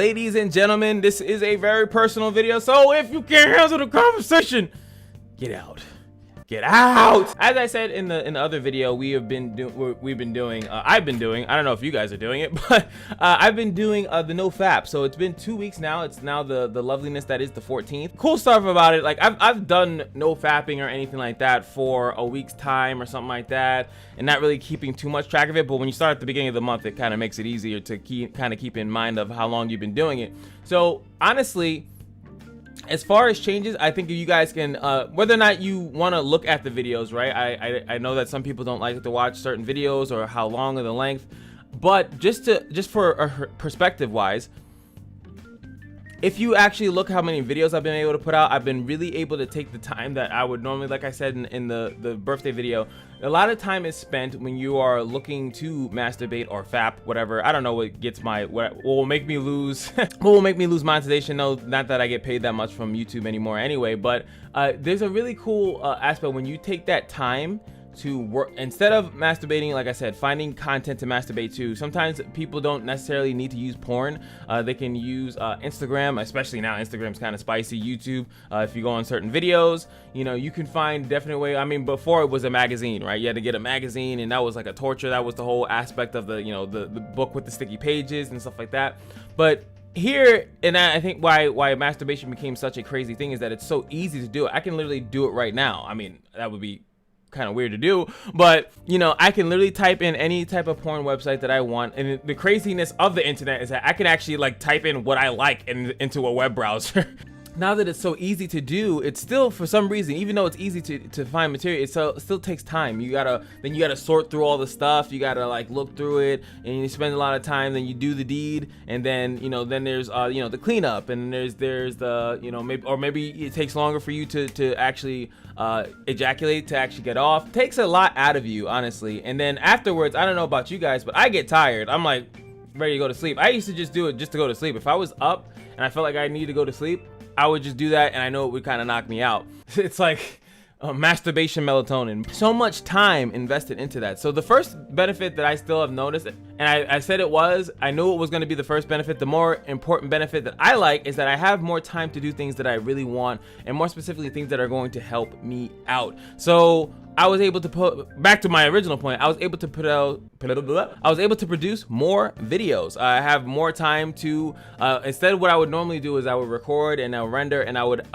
Ladies and gentlemen, this is a very personal video, so if you can't handle the conversation, get out. Get out! As I said in the other video, I've been doing, I don't know if you guys are doing it, but I've been doing the no FAP. So it's been 2 weeks now. It's now the loveliness that is the 14th. Cool stuff about it. Like I've done no FAPing or anything like that for a week's time or something like that, and not really keeping too much track of it. But when you start at the beginning of the month, it kind of makes it easier to keep in mind of how long you've been doing it. So honestly, as far as changes, I think you guys can, whether or not you want to look at the videos, right? I know that some people don't like to watch certain videos or how long or the length, but just for perspective wise, if you actually look how many videos I've been able to put out, I've been really able to take the time that I would normally, like I said in the birthday video. A lot of time is spent when you are looking to masturbate or FAP, whatever. I don't know what gets what will make me lose what will make me lose monetization. No, not that I get paid that much from YouTube anymore anyway, but there's a really cool aspect when you take that time to work instead of masturbating. Like I said, finding content to masturbate to. Sometimes people don't necessarily need to use porn. They can use Instagram, especially now Instagram's kind of spicy. YouTube, if you go on certain videos, you know, you can find definite way. I mean, before it was a magazine, right? You had to get a magazine, and that was like a torture. That was the whole aspect of the, you know, the book with the sticky pages and stuff like that. But here, and I think why masturbation became such a crazy thing is that it's so easy to do it. I can literally do it right now. I mean, that would be kind of weird to do, but you know, I can literally type in any type of porn website that I want, and the craziness of the internet is that I can actually like type in what I like into a web browser. Now that it's so easy to do, it's still, for some reason, even though it's easy to find material, it still takes time. You gotta sort through all the stuff. You gotta like look through it, and you spend a lot of time. Then you do the deed, and then then there's the cleanup, and there's the maybe it takes longer for you to actually ejaculate, to actually get off. It takes a lot out of you, honestly. And then afterwards, I don't know about you guys, but I get tired. I'm like ready to go to sleep. I used to just do it just to go to sleep. If I was up and I felt like I needed to go to sleep, I would just do that, and I know it would kind of knock me out. It's like masturbation melatonin. So much time invested into that. So the first benefit that I still have noticed, and I said I knew it was going to be the first benefit. The more important benefit that I like is that I have more time to do things that I really want, and more specifically things that are going to help me out. So I was able to put, back to my original point, I was able to produce more videos. I have more time to, instead of what I would normally do is I would record and I'll render, and I would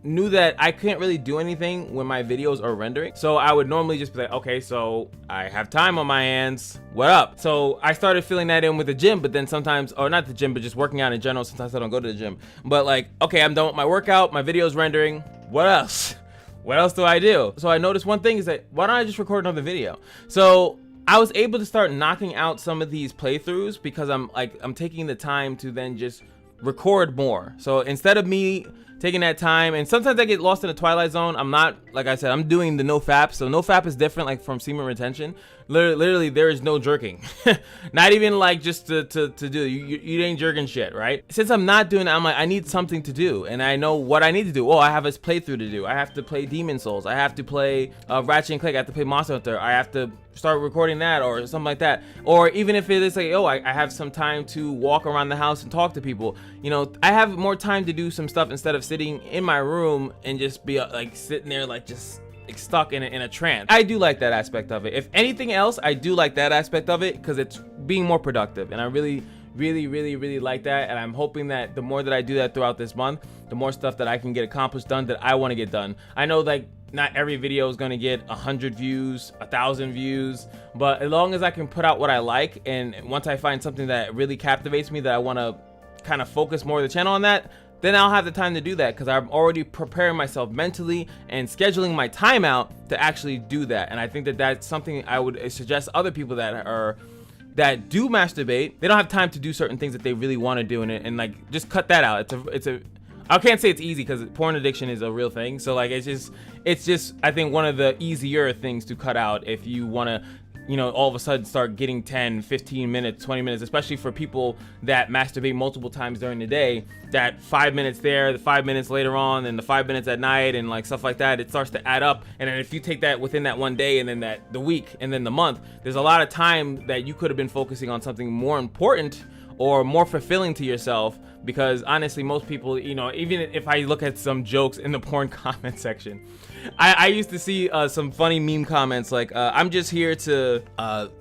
knew that I couldn't really do anything when my videos are rendering. So I would normally just be like, okay, so I have time on my hands, what up? So I started filling that in with the gym, but then sometimes, or not the gym, but just working out in general, sometimes I don't go to the gym. But like, okay, I'm done with my workout, my video's rendering, what else? What else do I do? So I noticed one thing is that, why don't I just record another video? So I was able to start knocking out some of these playthroughs because I'm taking the time to then just record more. So instead of me taking that time, and sometimes I get lost in the twilight zone. I'm not, like I said, I'm doing the no FAP. So no FAP is different, like from semen retention. Literally there is no jerking. Not even like just to do, you ain't jerking shit, right? Since I'm not doing that, I'm like, I need something to do, and I know what I need to do. Oh, I have this playthrough to do. I have to play Demon Souls. I have to play Ratchet and Clank. I have to play Monster Hunter. I have to start recording that or something like that. Or even if it is like, oh, I have some time to walk around the house and talk to people. You know, I have more time to do some stuff instead of sitting in my room and just be like sitting there like just stuck in a trance. I do like that aspect of it. If anything else, I do like that aspect of it because it's being more productive, and I really like that. And I'm hoping that the more that I do that throughout this month, the more stuff that I can get accomplished, done, that I want to get done. I know like not every video is going to get 100 views, 1,000 views, but as long as I can put out what I like, and once I find something that really captivates me, that I want to kind of focus more of the channel on that, then I'll have the time to do that, because I'm already preparing myself mentally and scheduling my time out to actually do that. And I think that that's something I would suggest other people that do masturbate. They don't have time to do certain things that they really want to do, and like just cut that out. I can't say it's easy because porn addiction is a real thing. So like it's just I think one of the easier things to cut out if you want to, you know, all of a sudden start getting 10, 15 minutes, 20 minutes, especially for people that masturbate multiple times during the day, that 5 minutes there, the 5 minutes later on, and the 5 minutes at night, and like stuff like that, it starts to add up. And then if you take that within that one day, and then the week, and then the month, there's a lot of time that you could have been focusing on something more important, or more fulfilling to yourself, because honestly, most people, you know, even if I look at some jokes in the porn comment section, I used to see some funny meme comments like, I'm just here to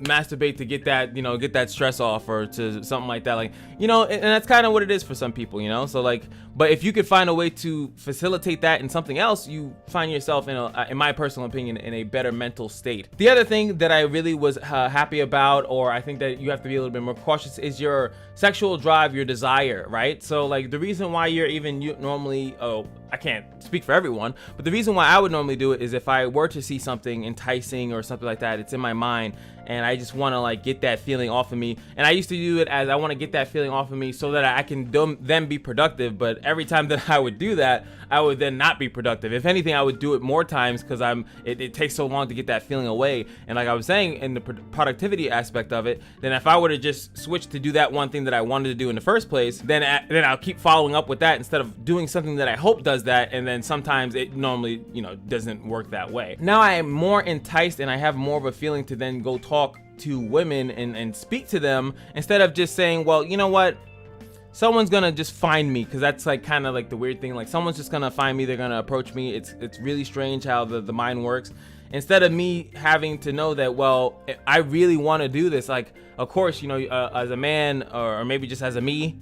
masturbate to get that, you know, get that stress off, or to something like that. Like, you know, and that's kind of what it is for some people, you know? So like, but if you could find a way to facilitate that in something else, you find yourself in my personal opinion, in a better mental state. The other thing that I really was happy about, or I think that you have to be a little bit more cautious, is your sexual drive, your desire, right? So like the reason why you're even normally, I can't speak for everyone, but the reason why I would normally do it is if I were to see something enticing or something like that, it's in my mind and I just want to like get that feeling off of me. And I used to do it as I want to get that feeling off of me so that I can then be productive. But every time that I would do that, I would then not be productive. If anything, I would do it more times because it takes so long to get that feeling away. And like I was saying, in the productivity aspect of it, then if I were to just switch to do that one thing that I wanted to do in the first place, then I'll keep following up with that instead of doing something that I hope does that. And then sometimes it normally, you know, doesn't work that way. Now I am more enticed and I have more of a feeling to then go talk to women and speak to them, instead of just saying, well, you know what, someone's gonna just find me, because that's like kind of like the weird thing, like someone's just gonna find me, they're gonna approach me. It's really strange how the mind works. Instead of me having to know that, well, I really want to do this, like, of course, you know, as a man, or maybe just as a me,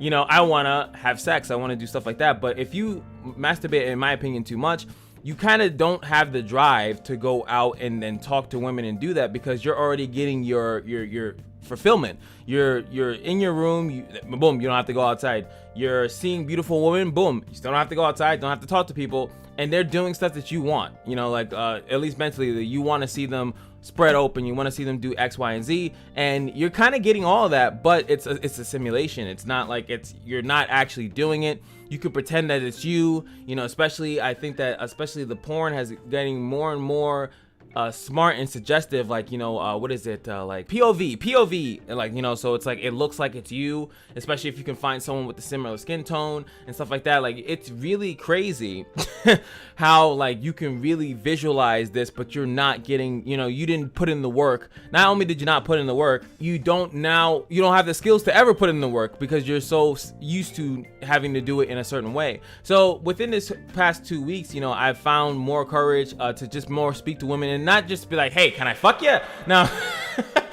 you know, I want to have sex, I want to do stuff like that. But if you masturbate, in my opinion, too much, you kind of don't have the drive to go out and then talk to women and do that, because you're already getting your fulfillment. You're in your room, boom, you don't have to go outside. You're seeing beautiful women, boom, you still don't have to go outside, don't have to talk to people, and they're doing stuff that you want, you know, like at least mentally, you want to see them spread open, you want to see them do X, Y, and Z, and you're kind of getting all of that, but it's a simulation. It's not like you're not actually doing it. You could pretend that it's you know, especially I think that especially the porn has getting more and more smart and suggestive, like, you know, what is it, like POV, like, you know, so it's like it looks like it's you, especially if you can find someone with a similar skin tone and stuff like that. Like, it's really crazy how like you can really visualize this, but you're not getting, you know, you didn't put in the work. Not only did you not put in the work, you don't have the skills to ever put in the work, because you're so used to having to do it in a certain way. So within this past 2 weeks, you know, I've found more courage to just more speak to women, and not just be like, hey, can I fuck you? No,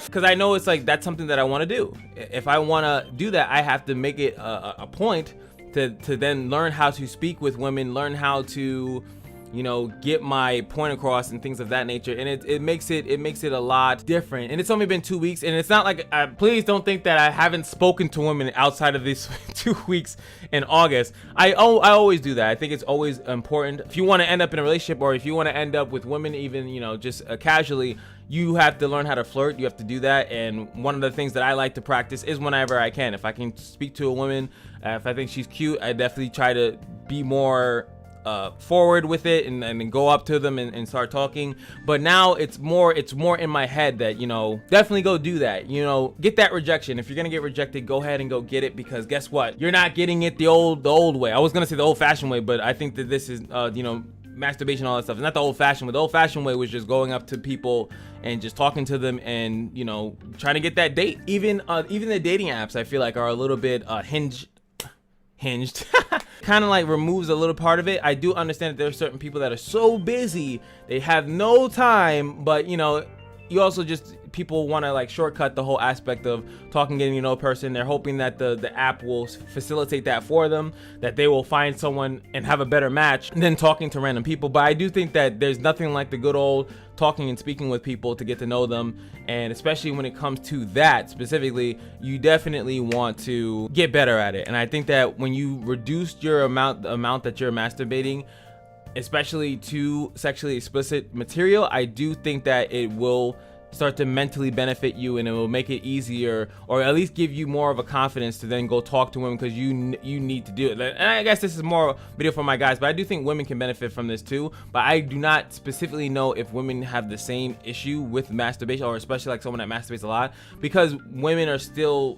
because I know it's like that's something that I want to do. If I want to do that, I have to make it a point to then learn how to speak with women, learn how to, you know, get my point across and things of that nature. And it makes it a lot different. And it's only been 2 weeks, and it's not like please don't think that I haven't spoken to women outside of these 2 weeks in August. I always do that. I think it's always important. If you want to end up in a relationship, or if you want to end up with women, even, you know, just casually, you have to learn how to flirt. You have to do that. And one of the things that I like to practice is whenever I can, if I can speak to a woman, if I think she's cute, I definitely try to be more forward with it and then go up to them and start talking. But now it's more in my head that, you know, definitely go do that, you know, get that rejection. If you're gonna get rejected, go ahead and go get it, because guess what, you're not getting it the old way. I was gonna say the old-fashioned way, but I think that this is you know, masturbation, all that stuff. It's not the old-fashioned way. The old-fashioned way was just going up to people and just talking to them and, you know, trying to get that date. Even the dating apps, I feel like, are a little bit hinged kind of like removes a little part of it. I do understand that there are certain people that are so busy they have no time, but, you know, you also just, people want to like shortcut the whole aspect of talking, getting to know a person. They're hoping that the app will facilitate that for them, that they will find someone and have a better match than talking to random people. But I do think that there's nothing like the good old talking and speaking with people to get to know them. And especially when it comes to that specifically, you definitely want to get better at it. And I think that when you reduce the amount that you're masturbating, especially to sexually explicit material, I do think that it will start to mentally benefit you, and it will make it easier, or at least give you more of a confidence to then go talk to women, because you need to do it. And I guess this is more a video for my guys, but I do think women can benefit from this too. But I do not specifically know if women have the same issue with masturbation, or especially like someone that masturbates a lot, because women are still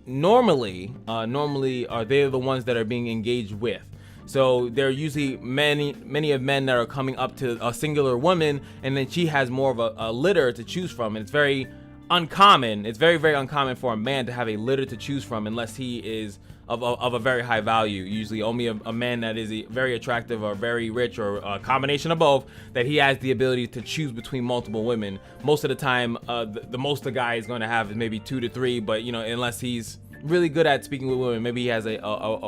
normally are they the ones that are being engaged with. So there are usually many of men that are coming up to a singular woman, and then she has more of a litter to choose from. And it's very uncommon. It's very, very uncommon for a man to have a litter to choose from unless he is of a very high value. Usually only a man that is very attractive or very rich or a combination of both, that he has the ability to choose between multiple women. Most of the time, the most the guy is going to have is maybe 2 to 3, but you know, unless he's really good at speaking with women, maybe he has a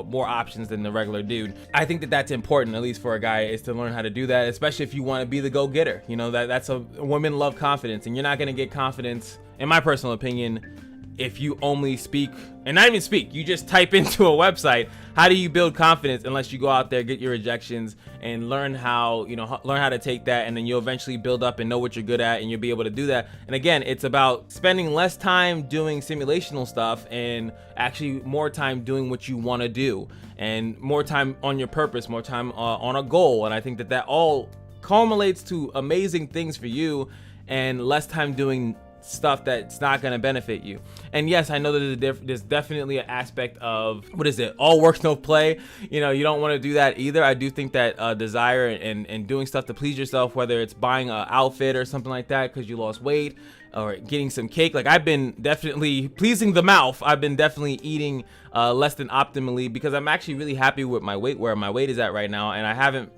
more options than the regular dude. I think that that's important, at least for a guy, is to learn how to do that, especially if you want to be the go-getter. You know, that's women love confidence, and you're not going to get confidence, in my personal opinion, if you only speak, and not even speak, you just type into a website. How do you build confidence unless you go out there, get your rejections, and learn how, you know, learn how to take that, and then you'll eventually build up and know what you're good at, and you'll be able to do that. And again, it's about spending less time doing simulational stuff and actually more time doing what you want to do, and more time on your purpose, more time on a goal. And I think that all culminates to amazing things for you, and less time doing stuff that's not going to benefit you. And yes, I know that there's definitely an aspect of, what is it, all work no play. You know, you don't want to do that either. I do think that desire and doing stuff to please yourself, whether it's buying an outfit or something like that because you lost weight, or getting some cake. Like, I've been definitely pleasing the mouth. I've been definitely eating less than optimally, because I'm actually really happy with my weight, where my weight is at right now, and I haven't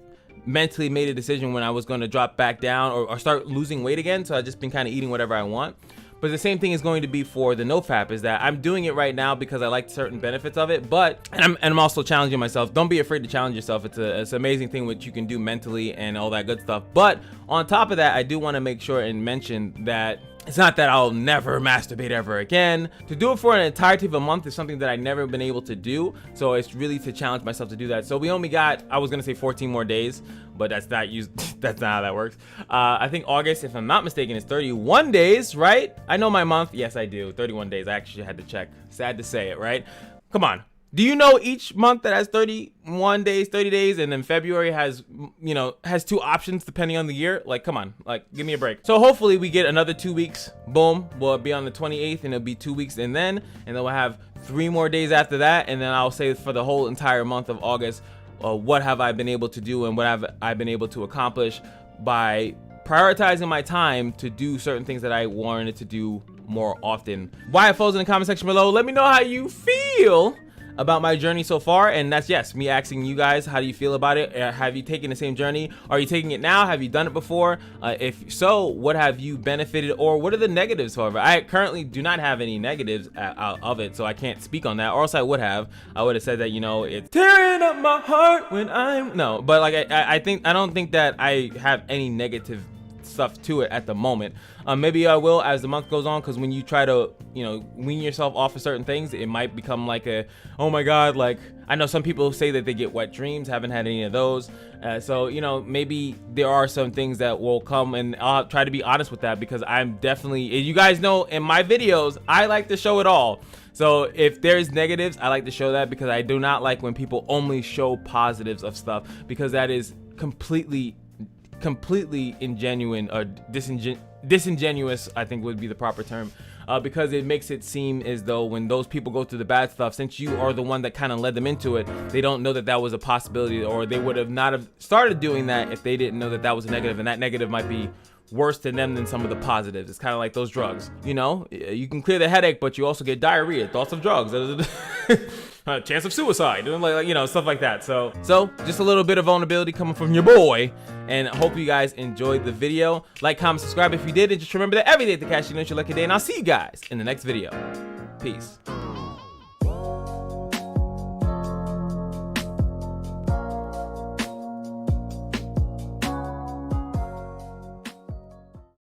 mentally made a decision when I was going to drop back down or start losing weight again. So I've just been kind of eating whatever I want. But the same thing is going to be for the NoFap, is that I'm doing it right now because I like certain benefits of it, but I'm also challenging myself. Don't be afraid to challenge yourself. It's an amazing thing what you can do mentally and all that good stuff. But on top of that, I do want to make sure and mention that it's not that I'll never masturbate ever again. To do it for an entirety of a month is something that I've never been able to do. So it's really to challenge myself to do that. So we only got, I was gonna say 14 more days, but that's not how that works. I think August, if I'm not mistaken, is 31 days, right? I know my month. Yes, I do. 31 days. I actually had to check. Sad to say it, right? Come on. Do you know each month that has 31 days, 30 days, and then February has, you know, has 2 options depending on the year? Like, come on, like, give me a break. So hopefully we get another 2 weeks. Boom, we'll be on the 28th, and it'll be 2 weeks, and then we'll have 3 more days after that, and then I'll say for the whole entire month of August, what have I been able to do and what have I been able to accomplish by prioritizing my time to do certain things that I wanted to do more often. YFOs in the comment section below. Let me know how you feel about my journey so far, and that's, yes, me asking you guys, how do you feel about it? Have you taken the same journey? Are you taking it now? Have you done it before? If so, what have you benefited, or what are the negatives? However, I currently do not have any negatives out of it, so I can't speak on that, or else I would have said that, you know, it's tearing up my heart when I'm no, but like I don't think that I have any negative stuff to it at the moment. Maybe I will as the month goes on, because when you try to, you know, wean yourself off of certain things, it might become like a, oh my god, like, I know some people say that they get wet dreams. Haven't had any of those, so, you know, maybe there are some things that will come, and I'll try to be honest with that, because I'm definitely, you guys know in my videos I like to show it all. So if there's negatives, I like to show that, because I do not like when people only show positives of stuff, because that is completely ingenuine, or disingenuous, I think would be the proper term, because it makes it seem as though when those people go through the bad stuff, since you are the one that kind of led them into it, they don't know that that was a possibility, or they would have not have started doing that if they didn't know that that was a negative, and that negative might be worse to them than some of the positives. It's kind of like those drugs, you know, you can clear the headache, but you also get diarrhea, thoughts of drugs, chance of suicide, like, you know, stuff like that. So just a little bit of vulnerability coming from your boy, and I hope you guys enjoyed the video. Like, comment, subscribe if you did, and just remember that every day at the Kashino is your lucky day, and I'll see you guys in the next video. Peace.